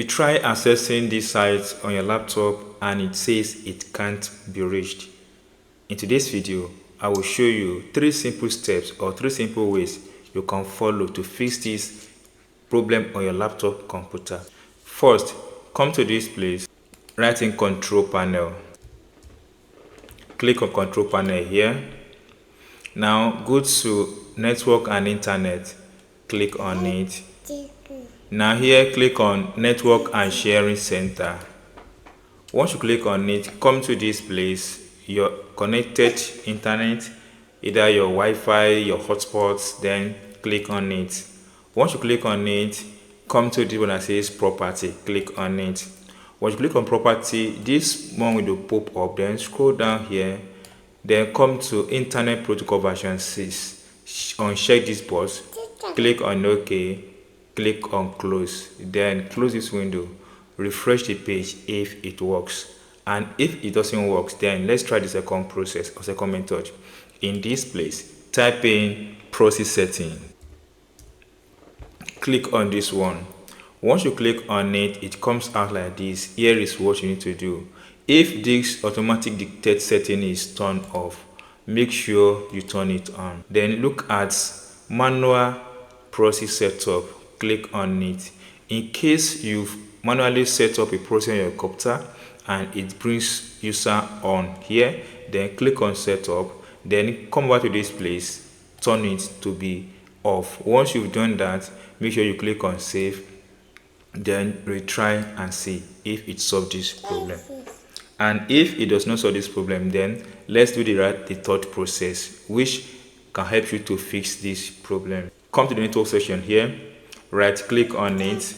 You try accessing this site on your laptop and it says it can't be reached. In today's video, I will show you 3 simple steps or 3 simple ways you can follow to fix this problem on your laptop computer. First, come to this place, right in control panel. Click on control panel here. Now go to network and internet. Click on it. Now here click on network and sharing center. Once you click on it, come to this place, your connected internet, either your Wi-Fi, your hotspots, then click on it. Once you click on it, come to this one that says property. Click on it. Once you click on property, this one will pop up. Then scroll down here, then come to internet protocol version 6. Uncheck this box. Click on OK. Click on close. Then close this window. Refresh the page if it works. And if it doesn't work, then let's try the second process or second method. In this place, type in proxy setting. Click on this one. Once you click on it, it comes out like this. Here is what you need to do. If this automatic dictate setting is turned off, make sure you turn it on. Then look at manual proxy setup. Click on it. In case you've manually set up a proxy on your computer and it brings user on here, then click on setup. Then come back to this place, turn it to be off. Once you've done that, make sure you click on save. Then retry and see if it solves this problem. And if it does not solve this problem, then let's do the third process, which can help you to fix this problem. Come to the network section here, right click on it,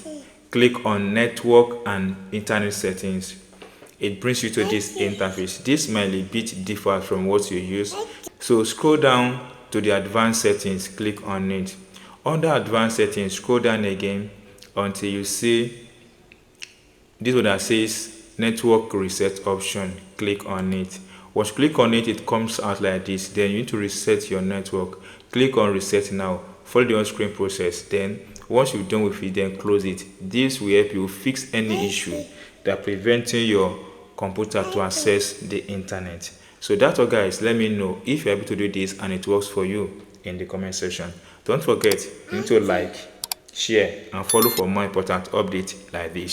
click on network and internet settings. It brings you to this interface. This might be a bit different from what you use. So scroll down to the advanced settings, click on it. Under advanced settings, scroll down again until you see this one that says network reset option. Click on it. Once you click on it, it comes out like this. Then you need to reset your network. Click on reset now. Follow the on-screen process. Then once you're done with it, then close it. This will help you fix any issue that preventing your computer to access the internet. So that's all, guys. Let me know if you're able to do this and it works for you in the comment section. Don't forget, you need to like, share and follow for more important updates like this.